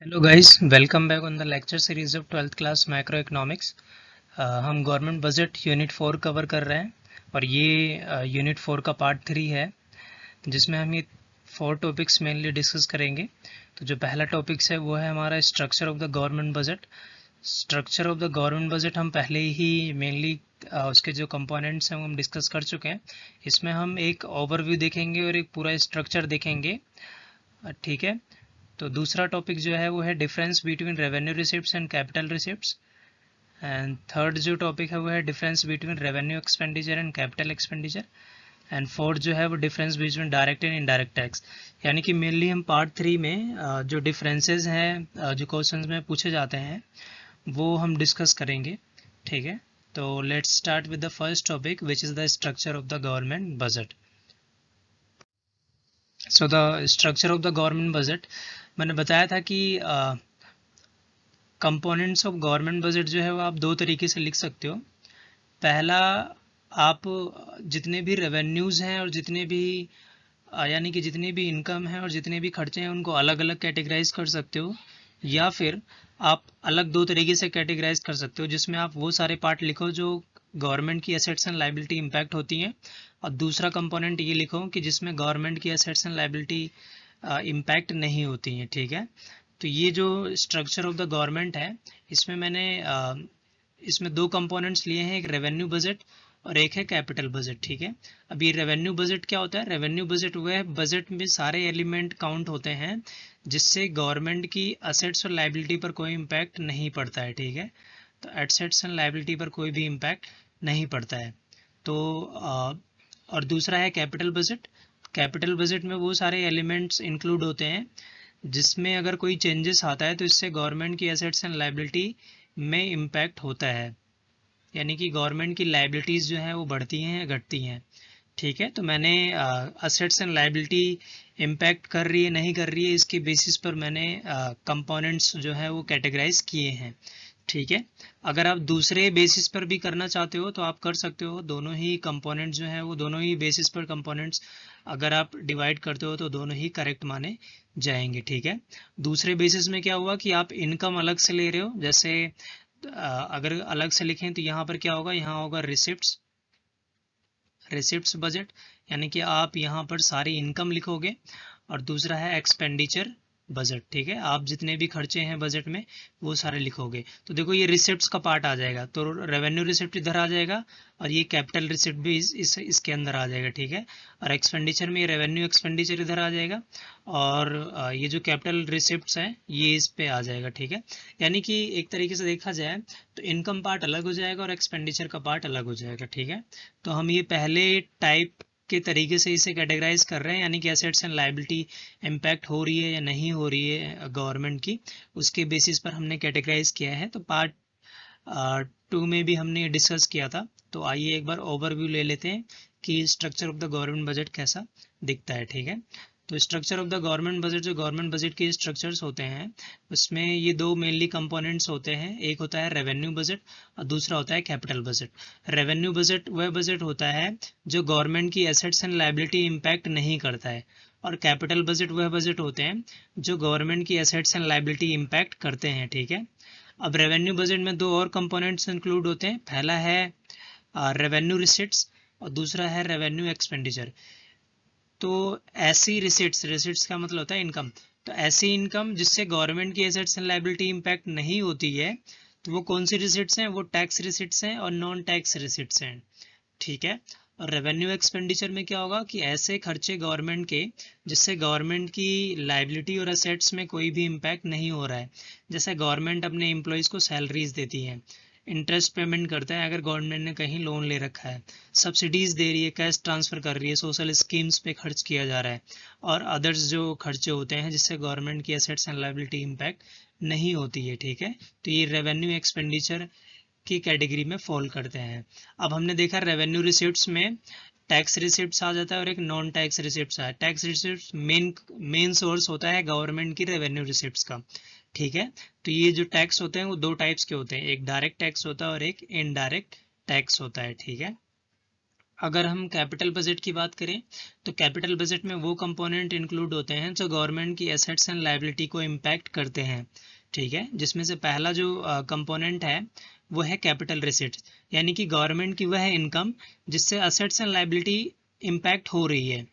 Hello guys, welcome back on the lecture series of 12th class micro economics. हम government budget unit 4 cover कर रहे हैं और ये यूनिट 4 का पार्ट 3 है जिसमें हम ये 4 टॉपिक्स मेनली डिस्कस करेंगे। तो जो पहला टॉपिक्स है वो है हमारा structure of the government budget. Structure of the government budget हम पहले ही मेनली उसके जो कंपोनेंट्स हैं वो हम डिस्कस कर चुके हैं। इसमें हम एक ओवरव्यू देखेंगे और एक पूरा स्ट्रक्चर देखेंगे। ठीक है। तो दूसरा टॉपिक जो है वो है difference between revenue receipts and capital receipts. And third जो टॉपिक है वो है difference between revenue expenditure and capital expenditure. And fourth जो है वो difference between direct and indirect tax. यानी कि मेनली हम पार्ट 3 में जो डिफरेंसेस हैं जो क्वेश्चंस में पूछे जाते हैं वो हम डिस्कस करेंगे। ठीक है। तो let's start with the first topic which is the structure of the government budget. So the structure of the government budget, मैंने बताया था कि कंपोनेंट्स ऑफ गवर्नमेंट बजट जो है वो आप दो तरीके से लिख सकते हो। पहला, आप जितने भी रेवेन्यूज़ हैं और जितने भी यानी कि जितनी भी इनकम है और जितने भी खर्चे हैं उनको अलग अलग कैटेगराइज कर सकते हो, या फिर आप अलग दो तरीके से कैटेगराइज कर सकते हो जिसमें आप वो सारे पार्ट लिखो जो गवर्नमेंट की एसेट्स एंड लाइबिलिटी इम्पैक्ट होती हैं, और दूसरा कंपोनेंट ये लिखो कि जिसमें गवर्नमेंट की एसेट्स एंड लाइबिलिटी इम्पैक्ट नहीं होती हैं। ठीक है। तो ये जो स्ट्रक्चर ऑफ द गवर्नमेंट है, इसमें मैंने इसमें दो कंपोनेंट्स लिए हैं, एक रेवेन्यू बजट और एक है कैपिटल बजट। ठीक है। अब ये रेवेन्यू बजट क्या होता है? रेवेन्यू बजट वह बजट में सारे एलिमेंट काउंट होते हैं जिससे गवर्नमेंट की असेट्स और लाइबिलिटी पर कोई इम्पैक्ट नहीं पड़ता है। ठीक है। तो एसेट्स एंड लाइबिलिटी पर कोई भी इम्पैक्ट नहीं पड़ता है। तो और दूसरा है कैपिटल बजट। कैपिटल बजट में वो सारे एलिमेंट्स इंक्लूड होते हैं जिसमें अगर कोई चेंजेस आता है तो इससे गवर्नमेंट की एसेट्स एंड लाइबिलिटी में इम्पैक्ट होता है, यानी कि गवर्नमेंट की लाइबिलिटीज़ जो हैं वो बढ़ती हैं या घटती हैं। ठीक है। तो मैंने असेट्स एंड लाइबिलिटी इम्पैक्ट कर रही है नहीं कर रही है इसके बेसिस पर मैंने कंपोनेंट्स जो है वो कैटेगराइज किए हैं। ठीक है। अगर आप दूसरे बेसिस पर भी करना चाहते हो तो आप कर सकते हो। दोनों ही कंपोनेंट्स जो हैं वो दोनों ही बेसिस पर कंपोनेंट्स अगर आप डिवाइड करते हो तो दोनों ही करेक्ट माने जाएंगे। ठीक है। दूसरे बेसिस में क्या हुआ कि आप इनकम अलग से ले रहे हो, जैसे अगर अलग से लिखें तो यहाँ पर क्या होगा, यहाँ होगा रिसिप्ट्स, रिसिप्ट्स बजट, यानी कि आप यहाँ पर सारी इनकम लिखोगे। और दूसरा है एक्सपेंडिचर बजट। ठीक है। आप जितने भी खर्चे हैं बजट में वो सारे लिखोगे। तो देखो ये रिसिप्ट्स का पार्ट आ जाएगा, तो रेवेन्यू रिसिप्ट इधर आ जाएगा और ये कैपिटल रिसिप्ट भी इसके अंदर आ जाएगा। ठीक है। और एक्सपेंडिचर में रेवेन्यू एक्सपेंडिचर इधर आ जाएगा और ये जो कैपिटल रिसिप्ट्स हैं ये इस पे आ जाएगा। ठीक है। यानी कि एक तरीके से देखा जाए तो इनकम पार्ट अलग हो जाएगा और एक्सपेंडिचर का पार्ट अलग हो जाएगा। ठीक है। तो हम ये पहले टाइप के तरीके से इसे कैटेगराइज कर रहे हैं, यानी कि एसेट्स एंड लाइबिलिटी इम्पैक्ट हो रही है या नहीं हो रही है गवर्नमेंट की, उसके बेसिस पर हमने कैटेगराइज किया है। तो पार्ट 2 में भी हमने डिस्कस किया था। तो आइए एक बार ओवरव्यू ले लेते हैं कि structure of the government budget कैसा दिखता है। ठीक है। तो structure of the government budget, जो गवर्नमेंट बजट के स्ट्रक्चर्स होते हैं उसमें ये दो मेनली कंपोनेंट्स होते हैं। एक होता है रेवेन्यू बजट और दूसरा होता है कैपिटल बजट। रेवेन्यू बजट वह बजट होता है जो गवर्नमेंट की एसेट्स एंड लाइबिलिटी इम्पैक्ट नहीं करता है, और कैपिटल बजट वह बजट होते हैं जो गवर्नमेंट की एसेट्स एंड लाइबिलिटी इम्पैक्ट करते हैं। ठीक है। अब रेवेन्यू बजट में दो और कंपोनेंट्स इंक्लूड होते हैं। पहला है रेवेन्यू रिसिट्स और दूसरा है रेवेन्यू एक्सपेंडिचर। तो ऐसी रिसिट्स, रिसिट्स का मतलब होता है इनकम, तो ऐसी इनकम जिससे गवर्नमेंट की एसेट्स एंड लाइबिलिटी इम्पैक्ट नहीं होती है, तो वो कौन सी रिसिट्स हैं? वो टैक्स रिसिट्स हैं और नॉन टैक्स रिसिट्स हैं। ठीक है। और रेवेन्यू एक्सपेंडिचर में क्या होगा कि ऐसे खर्चे गवर्नमेंट के जिससे गवर्नमेंट की लाइबिलिटी और असेट्स में कोई भी इम्पैक्ट नहीं हो रहा है। जैसे गवर्नमेंट अपने एम्प्लॉयज़ को सैलरीज देती है, इंटरेस्ट पेमेंट करता है अगर गवर्नमेंट ने कहीं लोन ले रखा है, सब्सिडीज़ दे रही है, कैश ट्रांसफ़र कर रही है, सोशल स्कीम्स पे खर्च किया जा रहा है, और अदर्स जो खर्चे होते हैं जिससे गवर्नमेंट की एसेट्स एंड लाइबिलिटी इम्पैक्ट नहीं होती है। ठीक है। तो ये रेवेन्यू एक्सपेंडिचर की कैटेगरी में फॉल करते हैं। अब हमने देखा रेवेन्यू रिसिप्ट्स में टैक्स रिसिप्ट्स आ जाता है और एक नॉन टैक्स रिसिप्ट्स है। टैक्स रिसिप्ट्स मेन सोर्स होता है गवर्नमेंट की रेवेन्यू रिसिप्ट्स का। ठीक है। तो ये जो टैक्स होते हैं वो दो टाइप्स के होते हैं, एक डायरेक्ट टैक्स होता है और एक इनडायरेक्ट टैक्स होता है। ठीक है। अगर हम कैपिटल बजट की बात करें तो कैपिटल बजट में वो कंपोनेंट इंक्लूड होते हैं जो गवर्नमेंट की एसेट्स एंड लायबिलिटी को इम्पैक्ट करते हैं, ठीक है। जिसमें से पहला जो कंपोनेंट है वो है कैपिटल रिसीट्स, यानी कि गवर्नमेंट की वह इनकम जिससे एसेट्स एंड लायबिलिटी इम्पैक्ट हो रही है।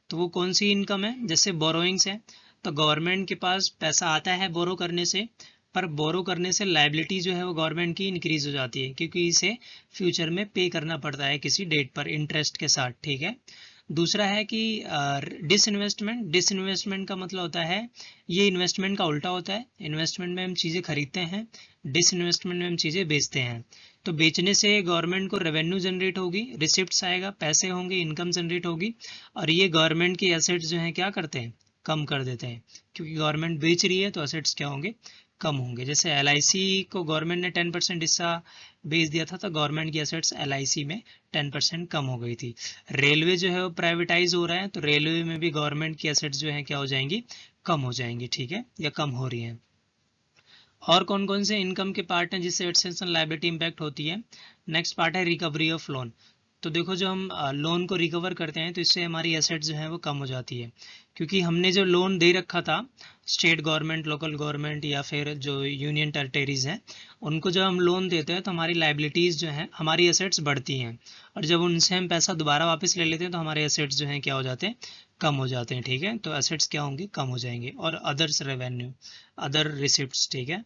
तो वो कौन सी इनकम है? जैसे बोरोइंग्स है, तो गवर्नमेंट के पास पैसा आता है बोरो करने से, पर बोरो करने से लायबिलिटी जो है वो गवर्नमेंट की इंक्रीज हो जाती है क्योंकि इसे फ्यूचर में पे करना पड़ता है किसी डेट पर इंटरेस्ट के साथ, ठीक है। दूसरा है कि डिसइन्वेस्टमेंट। डिसइन्वेस्टमेंट का मतलब होता है, ये इन्वेस्टमेंट का उल्टा होता है। इन्वेस्टमेंट में हम चीज़ें खरीदते हैं, डिसइन्वेस्टमेंट में हम चीज़ें बेचते हैं। तो बेचने से गवर्नमेंट को रेवेन्यू जनरेट होगी, रिसिप्ट्स आएगा, पैसे होंगे, इनकम जनरेट होगी, और ये गवर्नमेंट की एसेट्स जो हैं क्या करते हैं? कम कर देते हैं, क्योंकि गवर्नमेंट बेच रही है तो एसेट्स क्या होंगे? कम होंगे। जैसे LIC को गवर्नमेंट ने 10% हिस्सा बेच दिया था तो गवर्नमेंट की एसेट्स LIC में 10% कम हो गई थी। रेलवे जो है वो प्राइवेटाइज हो रहा है तो रेलवे में भी गवर्नमेंट की एसेट्स जो है क्या हो जाएंगी? कम हो जाएंगी, ठीक है, या कम हो रही हैं। और कौन कौन से इनकम के पार्ट हैं जिससे एसेट्स एंड लायबिलिटी इंपैक्ट होती है? नेक्स्ट पार्ट है रिकवरी ऑफ लोन। तो देखो, जो हम लोन को रिकवर करते हैं तो इससे हमारी एसेट्स जो है वो कम हो जाती है, क्योंकि हमने जो लोन दे रखा था स्टेट गवर्नमेंट, लोकल गवर्नमेंट या फिर जो यूनियन टेरिटरीज हैं, उनको जब हम लोन देते हैं तो हमारी लायबिलिटीज़ जो हैं, हमारी एसेट्स बढ़ती हैं, और जब उनसे हम पैसा दोबारा वापस ले लेते हैं तो हमारे एसेट्स जो हैं क्या हो जाते हैं? कम हो जाते हैं, ठीक है। तो एसेट्स क्या होंगे? कम हो जाएंगे। और अदर्स रेवेन्यू, अदर रिसिप्ट्स, ठीक है।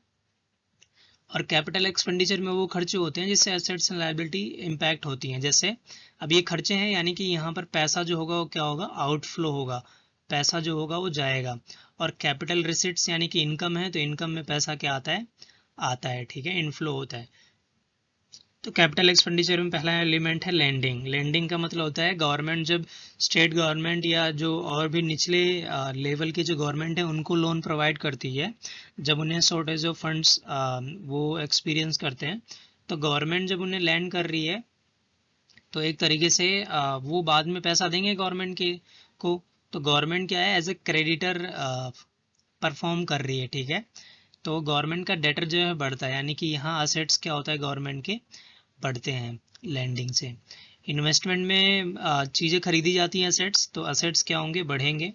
और कैपिटल एक्सपेंडिचर में वो खर्चे होते हैं जिससे एसेट्स एंड लायबिलिटी इंपैक्ट होती हैं। जैसे अब ये खर्चे हैं, यानी कि यहाँ पर पैसा जो होगा वो क्या होगा? आउटफ्लो होगा, पैसा जो होगा वो जाएगा। और कैपिटल रिसिट्स यानी कि इनकम है, तो इनकम में पैसा क्या आता है? आता है, ठीक है, इनफ्लो होता है। तो कैपिटल एक्सपेंडिचर में पहला एलिमेंट है लेंडिंग। लेंडिंग का मतलब होता है गवर्नमेंट जब स्टेट गवर्नमेंट या जो और भी निचले लेवल की जो गवर्नमेंट है उनको लोन प्रोवाइड करती है, जब उन्हें शॉर्टेज ऑफ फंड्स वो एक्सपीरियंस करते हैं, तो गवर्नमेंट जब उन्हें लैंड कर रही है तो एक तरीके से वो बाद में पैसा देंगे गवर्नमेंट के को। तो गवर्नमेंट क्या है? एज ए क्रेडिटर परफॉर्म कर रही है, ठीक है। तो गवर्नमेंट का डेटर जो है बढ़ता है, यानी कि यहाँ असेट्स क्या होता है? गवर्नमेंट के बढ़ते हैं लैंडिंग से। इन्वेस्टमेंट में चीज़ें खरीदी जाती हैं, एसेट्स, तो एसेट्स क्या होंगे? बढ़ेंगे।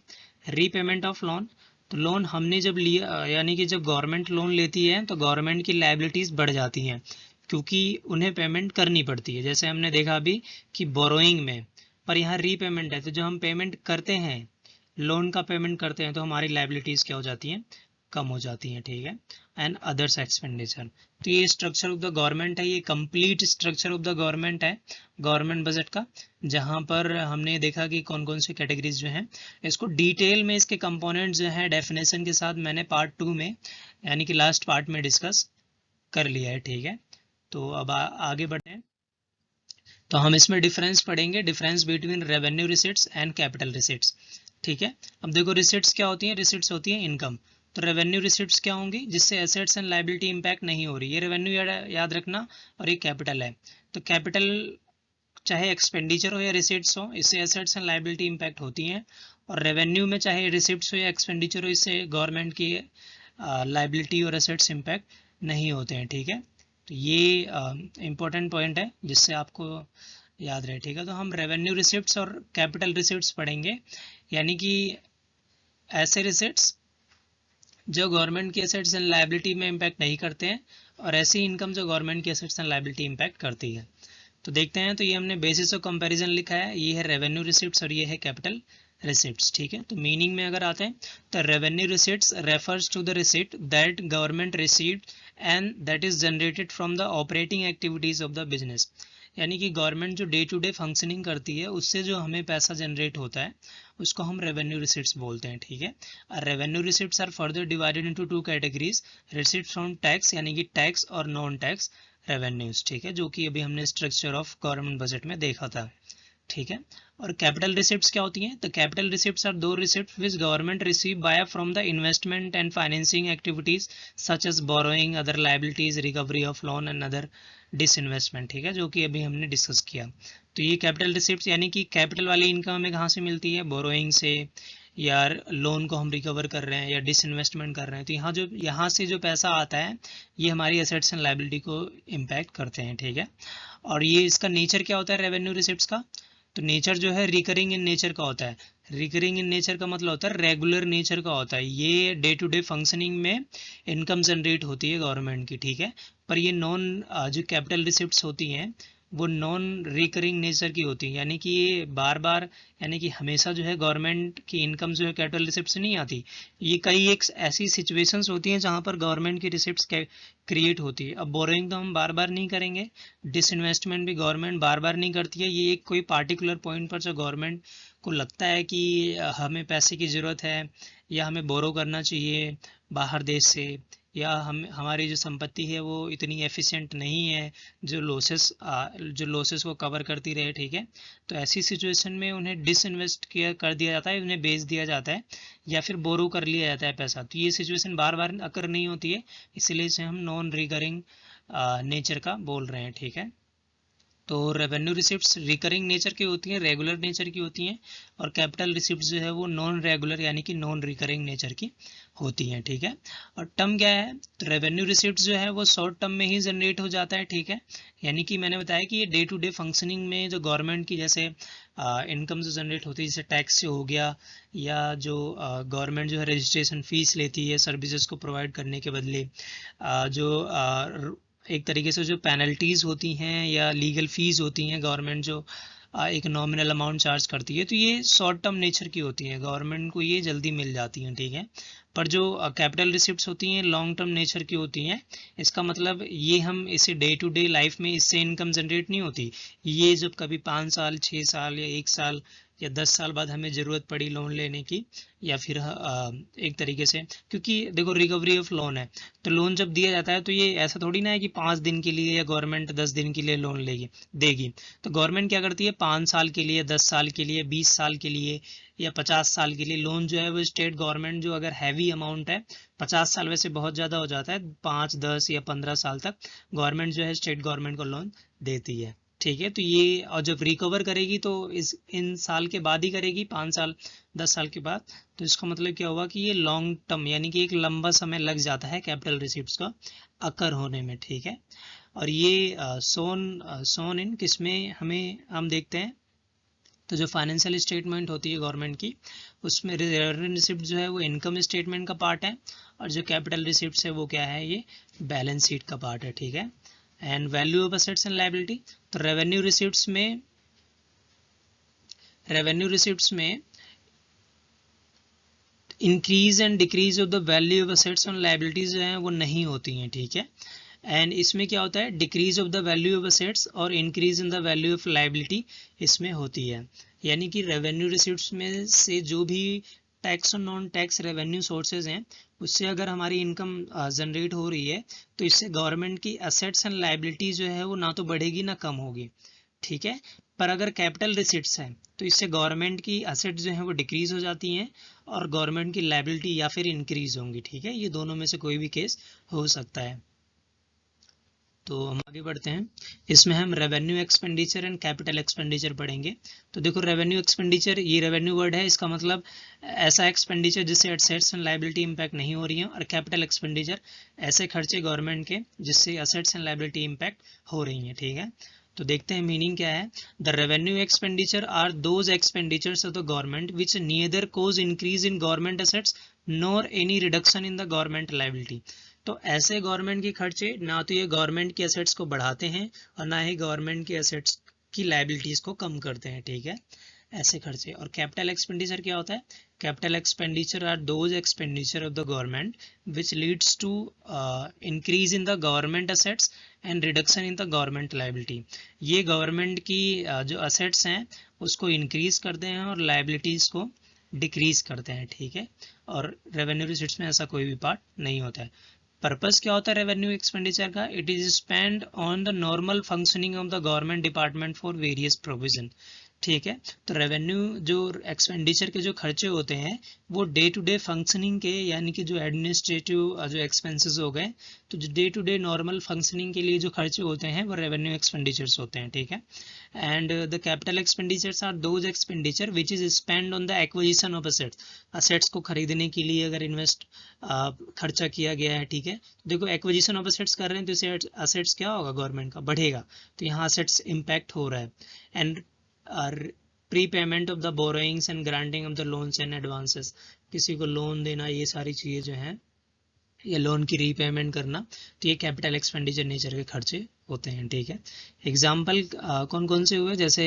रीपेमेंट ऑफ लोन, तो लोन हमने जब लिया, यानी कि जब गवर्नमेंट लोन लेती है तो गवर्नमेंट की लायबिलिटीज़ बढ़ जाती हैं क्योंकि उन्हें पेमेंट करनी पड़ती है। जैसे हमने देखा अभी कि बोरोइंग में, पर यहाँ रीपेमेंट है, तो जो हम पेमेंट करते हैं, लोन का पेमेंट करते हैं, तो हमारी लायबिलिटीज़ क्या हो जाती हैं? कम हो जाती हैं, ठीक है। एंड अदर्स एक्सपेंडिचर, तो ये स्ट्रक्चर ऑफ द गवर्नमेंट है, ये complete structure of the government है, गवर्नमेंट बजट का, जहां पर हमने देखा कि कौन कौन सी कैटेगरीज जो हैं। इसको डिटेल में इसके कंपोनेंट्स जो हैं डेफिनेशन के साथ मैंने पार्ट 2 में, यानी कि लास्ट पार्ट में डिस्कस कर लिया है, ठीक है। तो अब आगे बढ़ते हैं। तो हम इसमें डिफरेंस पढ़ेंगे, difference between revenue receipts and capital receipts, ठीक है। अब देखो, रिसिट्स क्या होती हैं? रिसिट्स होती हैं इनकम। तो रेवेन्यू रिसिप्ट्स क्या होंगी? जिससे एसेट्स एंड लायबिलिटी इंपैक्ट नहीं हो रही, ये रेवेन्यू याद रखना, और ये कैपिटल है। तो कैपिटल चाहे एक्सपेंडिचर हो या रिसिप्ट्स हो, इससे एसेट्स एंड लायबिलिटी इंपैक्ट होती हैं। और रेवेन्यू में चाहे रिसिप्ट्स हो या एक्सपेंडिचर हो, इससे गवर्नमेंट की लायबिलिटी और एसेट्स इंपैक्ट नहीं होते हैं, ठीक है। तो ये इंपॉर्टेंट पॉइंट है जिससे आपको याद रहे, ठीक है। तो हम रेवेन्यू रिसिप्ट्स और कैपिटल रिसिप्ट्स पढ़ेंगे, यानी कि ऐसे रिसिप्ट्स जो गवर्नमेंट की एसेट्स एंड लायबिलिटी में इंपैक्ट नहीं करते हैं, और ऐसी इनकम जो गवर्नमेंट की एसेट्स एंड लायबिलिटी इंपैक्ट करती है। तो देखते हैं, तो ये हमने बेसिस ऑफ कंपैरिजन लिखा है, ये है रेवेन्यू रिसिप्ट्स और ये है कैपिटल रिसिप्ट्स, ठीक है। तो मीनिंग में अगर आते हैं तो revenue receipts refers to the receipt that government received and that is generated from the operating activities of the business, यानी कि गवर्नमेंट जो डे टू डे फंक्शनिंग करती है उससे जो हमें पैसा जनरेट होता है उसको हम रेवेन्यू रिसिप्ट्स बोलते हैं, ठीक है। Revenue receipts are further divided into 2 categories, receipts from tax यानी कि टैक्स और नॉन टैक्स रेवेन्यूज, ठीक है, जो कि अभी हमने स्ट्रक्चर ऑफ गवर्नमेंट बजट में देखा था, ठीक है। और कैपिटल रिसिप्ट्स क्या होती हैं? तो capital receipts are those receipts which government receive by from the investment and financing activities such as borrowing, other liabilities, recovery of loan and other disinvestment, ठीक है, जो कि अभी हमने डिस्कस किया। तो ये कैपिटल रिसिप्ट्स, यानी कि कैपिटल वाली इनकम हमें कहाँ से मिलती है? बोरोइंग से, या लोन को हम रिकवर कर रहे हैं या डिसइन्वेस्टमेंट कर रहे हैं, तो यहाँ से जो पैसा आता है ये हमारी एसेट्स एंड लायबिलिटी को इम्पैक्ट करते हैं, ठीक है। और ये इसका नेचर क्या होता है रेवेन्यू रिसिप्ट्स का? तो नेचर जो है रिकरिंग इन नेचर का होता है। रिकरिंग इन नेचर का मतलब होता है रेगुलर नेचर का होता है, ये डे टू डे फंक्शनिंग में इनकम जनरेट होती है गवर्नमेंट की, ठीक है। पर ये नॉन जो कैपिटल रिसिप्ट्स होती हैं वो नॉन रिकरिंग नेचर की होती है, यानी कि ये बार बार, यानी कि हमेशा जो है गवर्नमेंट की इनकम जो है कैपिटल रिसिप्ट से नहीं आती। ये कई एक ऐसी सिचुएशंस होती हैं जहां पर गवर्नमेंट की रिसिप्ट्स क्रिएट होती है। अब बोरोइंग तो हम बार बार नहीं करेंगे, डिसइन्वेस्टमेंट भी गवर्नमेंट बार बार नहीं करती है। ये एक कोई पार्टिकुलर पॉइंट पर जो गवर्नमेंट को लगता है कि हमें पैसे की ज़रूरत है या हमें बोरो करना चाहिए बाहर देश से, या हम हमारी जो संपत्ति है वो इतनी एफिशिएंट नहीं है जो लॉसेस को कवर करती रहे, ठीक है। तो ऐसी सिचुएशन में उन्हें डिसइन्वेस्ट किया कर दिया जाता है, उन्हें बेच दिया जाता है या फिर बोरो कर लिया जाता है पैसा। तो ये सिचुएशन बार बार अकर नहीं होती है, इसलिए इसे हम नॉन रिकरिंग नेचर का बोल रहे हैं, ठीक है। तो रेवेन्यू रिसिप्ट्स रिकरिंग नेचर की होती हैं, रेगुलर नेचर की होती हैं, और कैपिटल रिसिप्ट्स जो है वो नॉन रेगुलर यानी कि नॉन रिकरिंग नेचर की होती हैं, ठीक है। और टर्म क्या है, तो रेवेन्यू रिसिप्ट्स जो है वो शॉर्ट टर्म में ही जनरेट हो जाता है, ठीक है। यानी कि मैंने बताया कि ये डे टू डे फंक्शनिंग में जो गवर्नमेंट की जैसे इनकम जो जनरेट होती है, जैसे टैक्स से हो गया, या जो गवर्नमेंट जो है रजिस्ट्रेशन फीस लेती है सर्विसेज को प्रोवाइड करने के बदले, जो एक तरीके से जो पेनल्टीज़ होती हैं या लीगल फीस होती हैं गवर्नमेंट जो एक नॉमिनल अमाउंट चार्ज करती है, तो ये शॉर्ट टर्म नेचर की होती हैं, गवर्नमेंट को ये जल्दी मिल जाती हैं, ठीक है। पर जो कैपिटल रिसिप्ट्स होती हैं लॉन्ग टर्म नेचर की होती हैं। इसका मतलब ये हम इसे डे टू डे लाइफ में इससे इनकम जनरेट नहीं होती। ये जब कभी 5 साल 6 साल या 1 साल या 10 साल बाद हमें ज़रूरत पड़ी लोन लेने की, या फिर एक तरीके से, क्योंकि देखो रिकवरी ऑफ लोन है, तो लोन जब दिया जाता है तो ये ऐसा थोड़ी ना है कि 5 दिन के लिए या गवर्नमेंट 10 दिन के लिए लोन देगी। तो गवर्नमेंट क्या करती है, 5 साल के लिए, 10 साल के लिए, 20 साल के लिए या 50 साल के लिए लोन जो है वो स्टेट गवर्नमेंट जो अगर हैवी अमाउंट है, 50 साल वैसे बहुत ज़्यादा हो जाता है, 5 10 या 15 साल तक गवर्नमेंट जो है स्टेट गवर्नमेंट को लोन देती है, ठीक है। तो ये, और जब रिकवर करेगी तो इन साल के बाद ही करेगी, 5 साल 10 साल के बाद। तो इसका मतलब क्या हुआ कि ये लॉन्ग टर्म यानी कि एक लंबा समय लग जाता है कैपिटल रिसिप्ट्स का अकर होने में, ठीक है। और ये सोन इन किसमें हम देखते हैं, तो जो फाइनेंशियल स्टेटमेंट होती है गवर्नमेंट की, उसमें रेवेन्यू रिसिप्ट जो है वो इनकम स्टेटमेंट का पार्ट है, और जो कैपिटल रिसिप्ट्स है वो क्या है, ये बैलेंस शीट का पार्ट है, ठीक है। And value of assets and liability, तो रेवेन्यू रिसिप्ट्स में increase and decrease of the value of assets and liabilities जो हैं वो नहीं होती हैं, ठीक है। एंड इसमें क्या होता है, decrease of the value of assets और increase in the value of liability इसमें होती है। यानी कि रेवेन्यू रिसिप्ट्स में से जो भी टैक्स और नॉन टैक्स रेवेन्यू सोर्सेज हैं, उससे अगर हमारी इनकम जनरेट हो रही है, तो इससे गवर्नमेंट की एसेट्स एंड लायबिलिटी जो है वो ना तो बढ़ेगी ना कम होगी, ठीक है। पर अगर कैपिटल रिसिप्ट्स हैं तो इससे गवर्नमेंट की एसेट्स जो हैं वो डिक्रीज हो जाती हैं और गवर्नमेंट की लायबिलिटी या फिर इंक्रीज होंगी, ठीक है। ये दोनों में से कोई भी केस हो सकता है। तो हम आगे बढ़ते हैं, इसमें हम revenue expenditure and capital expenditure पढ़ेंगे। तो देखो रेवेन्यू एक्सपेंडिचर, ये रेवेन्यू वर्ड है, इसका मतलब ऐसा एक्सपेंडिचर जिससे एसेट्स एंड लायबिलिटी इंपैक्ट नहीं हो रही है, और कैपिटल एक्सपेंडिचर ऐसे खर्चे गवर्नमेंट के जिससे एसेट्स एंड लायबिलिटी इंपैक्ट हो रही हैं, ठीक है। तो देखते हैं मीनिंग क्या है। The revenue expenditure are those expenditures of the government which neither cause increase in government assets nor any reduction in the government liability. तो ऐसे गवर्नमेंट के खर्चे ना तो ये गवर्नमेंट के एसेट्स को बढ़ाते हैं और ना ही गवर्नमेंट के एसेट्स की लायबिलिटीज को कम करते हैं, ठीक है, ऐसे खर्चे। और कैपिटल एक्सपेंडिचर क्या होता है, capital expenditure are those expenditure of the government which leads to increase in the government assets and reduction in the government liability. ये गवर्नमेंट की जो एसेट्स हैं उसको इंक्रीज करते हैं और लायबिलिटीज को डिक्रीज करते हैं, ठीक है। और रेवेन्यू रिसिप्ट्स में ऐसा कोई भी पार्ट नहीं होता है। पर्पस क्या होता है रेवेन्यू एक्सपेंडिचर का, it is spend on the normal functioning of the government department for various provision, ठीक है। तो रेवेन्यू जो एक्सपेंडिचर के जो खर्चे होते हैं वो डे टू डे फंक्शनिंग के, यानी कि जो एडमिनिस्ट्रेटिव जो एक्सपेंसेस हो गए, तो जो day to day normal functioning के लिए जो खर्चे होते हैं वो रेवेन्यू एक्सपेंडिचर्स होते हैं, ठीक है। And the capital expenditures are those expenditure which is spend on the acquisition of assets को खरीदने के लिए अगर खर्चा किया गया है, ठीक है। देखो एक्विजिशन ऑफ असेट्स कर रहे हैं तो असेट्स क्या होगा, गवर्नमेंट का बढ़ेगा, तो यहाँ असेट्स इम्पैक्ट हो रहा है। And pre payment of the borrowings and granting of the loans and advances, किसी को लोन देना, ये सारी चीज़ें जो हैं, या लोन की रीपेमेंट करना, तो ये कैपिटल एक्सपेंडिचर नेचर के खर्चे होते हैं, ठीक है। एग्जाम्पल कौन कौन से हुए, जैसे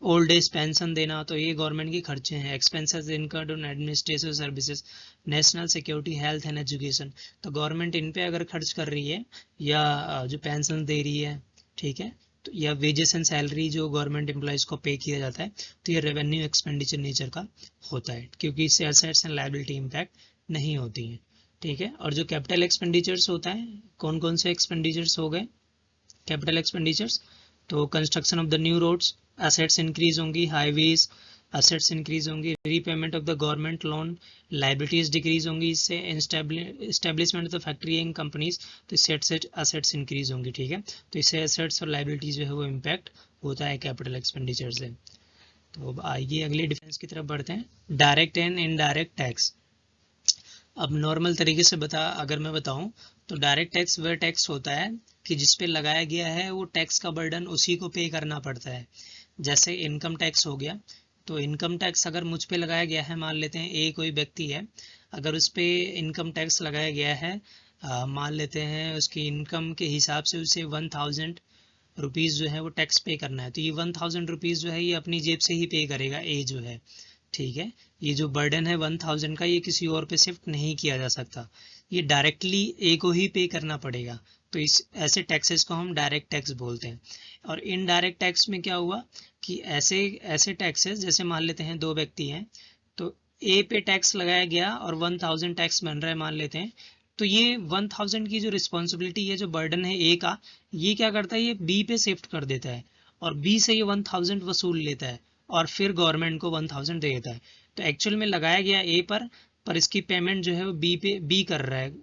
ओल्ड एज पेंशन देना, तो ये गवर्नमेंट के खर्चे हैं। Expenses incurred on administrative services, national security, health and education, तो गवर्नमेंट इन पे अगर खर्च कर रही है, या जो पेंशन दे रही है, ठीक है, तो या वेजेस एंड सैलरी जो गवर्नमेंट एम्प्लॉयज़ को पे किया जाता है, तो ये रेवेन्यू एक्सपेंडिचर नेचर का होता है, क्योंकि इससे एसेट्स एंड लायबिलिटी इम्पैक्ट नहीं होती हैं, ठीक है। और जो कैपिटल एक्सपेंडिचर्स होता है, कौन कौन से एक्सपेंडिचर्स हो गए कैपिटल एक्सपेंडिचर्स, तो construction of the new roads, assets increase होंगी, हाईवेज एसेट्स इंक्रीज होंगी, repayment of the government loan, liabilities decrease होंगी, इससे establishment of the factory and companies, तो इससे एसेट्स इंक्रीज होंगी, ठीक है। तो इससे एसेट्स और लाइबिलिटीज जो है वो इम्पैक्ट होता है कैपिटल एक्सपेंडिचर से। तो अब आइए अगले डिफरेंस की तरफ बढ़ते हैं, डायरेक्ट एंड इनडायरेक्ट टैक्स। अब नॉर्मल तरीके से अगर मैं बताऊं, तो डायरेक्ट टैक्स वह टैक्स होता है कि जिस पे लगाया गया है वो टैक्स का बर्डन उसी को पे करना पड़ता है। जैसे इनकम टैक्स हो गया, तो इनकम टैक्स अगर मुझ पे लगाया गया है, मान लेते हैं ए कोई व्यक्ति है, अगर उस पे इनकम टैक्स लगाया गया है, मान लेते हैं उसकी इनकम के हिसाब से उसे 1000 रुपीज़ जो है वो टैक्स पे करना है, तो ये 1000 रुपीज़ जो है ये अपनी जेब से ही पे करेगा ए जो है, ठीक है। ये जो बर्डन है 1000 का, ये किसी और पे शिफ्ट नहीं किया जा सकता, ये डायरेक्टली ए को ही पे करना पड़ेगा। तो इस ऐसे टैक्सेस को हम डायरेक्ट टैक्स बोलते हैं। और इनडायरेक्ट टैक्स में क्या हुआ कि ऐसे टैक्सेस, जैसे मान लेते हैं दो व्यक्ति हैं, तो ए पे टैक्स लगाया गया और 1000 टैक्स बन रहा है मान लेते हैं, तो ये 1000 की जो रिस्पॉन्सिबिलिटी है, जो बर्डन है ए का, ये क्या करता है, ये बी पे शिफ्ट कर देता है और बी से ये 1000 वसूल लेता है और फिर गवर्नमेंट को 1000 दे देता है। तो एक्चुअल में लगाया गया ए पर इसकी पेमेंट जो है वो बी कर रहा है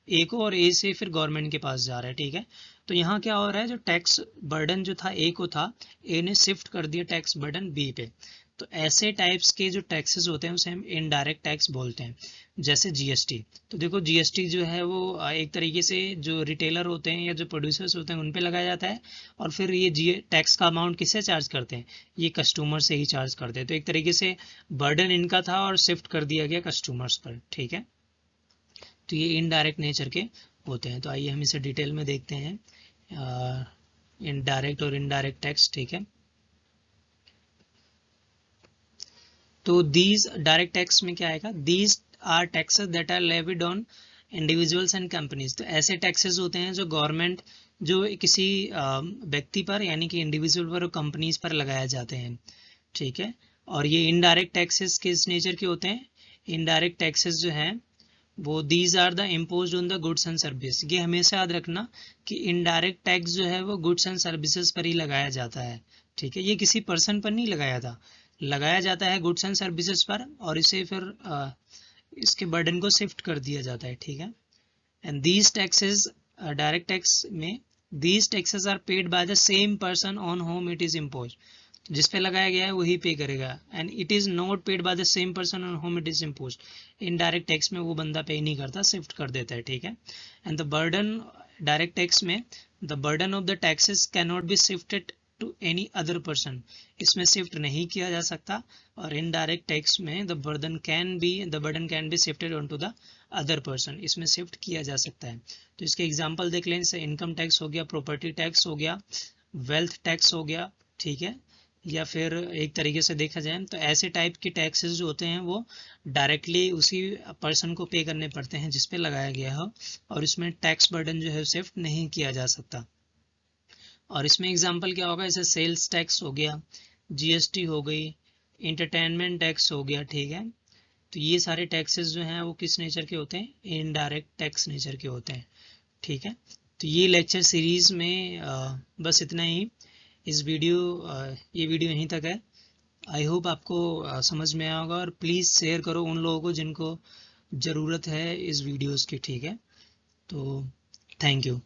ए को, और ए से फिर गवर्नमेंट के पास जा रहा है, ठीक है। तो यहाँ क्या हो रहा है, जो टैक्स बर्डन जो था ए को था, ए ने शिफ्ट कर दिया टैक्स बर्डन बी पे। तो ऐसे टाइप्स के जो टैक्सेस होते हैं उसे हम इनडायरेक्ट टैक्स बोलते हैं। जैसे जीएसटी, तो देखो जीएसटी जो है वो एक तरीके से जो रिटेलर होते हैं या जो प्रोड्यूसर्स होते हैं उन पे लगाया जाता है, और फिर ये टैक्स का अमाउंट किससे चार्ज करते हैं, ये कस्टमर से ही चार्ज करते हैं। तो एक तरीके से बर्डन इनका था और शिफ्ट कर दिया गया कस्टमर्स पर, ठीक है। तो ये इनडायरेक्ट नेचर के होते हैं। तो आइए हम इसे डिटेल में देखते हैं, इनडायरेक्ट और इनडायरेक्ट टैक्स, ठीक है। तो दीज डायरेक्ट टैक्स में क्या आएगा, these are taxes that are levied on individuals and companies. तो ऐसे टैक्सेस होते हैं जो गवर्नमेंट जो किसी व्यक्ति पर यानी कि इंडिविजुअल पर और कंपनीज पर लगाए जाते हैं, ठीक है। और ये इनडायरेक्ट टैक्सेस किस नेचर के होते हैं, इनडायरेक्ट टैक्सेस जो हैं वो these are the impose on the goods and service. ये हमेशा याद रखना कि इनडायरेक्ट टैक्स जो है वो गुड्स एंड सर्विसेज पर ही लगाया जाता है, ठीक है। ये किसी पर्सन पर नहीं लगाया जाता है गुड्स एंड सर्विसेज पर, और इसे फिर इसके बर्डन को शिफ्ट कर दिया जाता है, ठीक है। And these taxes, direct tax में these taxes are paid by the same person on whom it is impose, जिस पे लगाया गया है वही पे करेगा। And it is not paid by the same person on whom it is impose, indirect tax में वो बंदा पे नहीं करता, शिफ्ट कर देता है, ठीक है। And the burden, direct tax में the burden of the taxes can not be shifted to any other person, इसमें शिफ्ट नहीं किया जा सकता। और इनडायरेक्ट टैक्स में the burden can be shifted on to the other person, इसमें shift किया जा सकता है। तो इसके एग्जाम्पल देख लें, जैसे इनकम टैक्स हो गया, प्रॉपर्टी टैक्स हो गया, वेल्थ टैक्स हो गया, ठीक है। या फिर एक तरीके से देखा जाए तो ऐसे टाइप के टैक्सेस जो होते हैं वो डायरेक्टली उसी पर्सन को पे करने पड़ते हैं जिस पे लगाया गया हो, और इसमें टैक्स बर्डन जो है शिफ्ट नहीं किया जा सकता। और इसमें एग्जांपल क्या होगा, जैसे सेल्स टैक्स हो गया, जीएसटी हो गई, इंटरटेनमेंट टैक्स हो गया, ठीक है। तो ये सारे टैक्सेस जो हैं वो किस नेचर के होते हैं, इनडायरेक्ट टैक्स नेचर के होते हैं, ठीक है। तो ये लेक्चर सीरीज में बस इतना ही। ये वीडियो यहीं तक है। आई होप आपको समझ में आया होगा, और प्लीज़ शेयर करो उन लोगों को जिनको ज़रूरत है इस वीडियोस की, ठीक है। तो थैंक यू।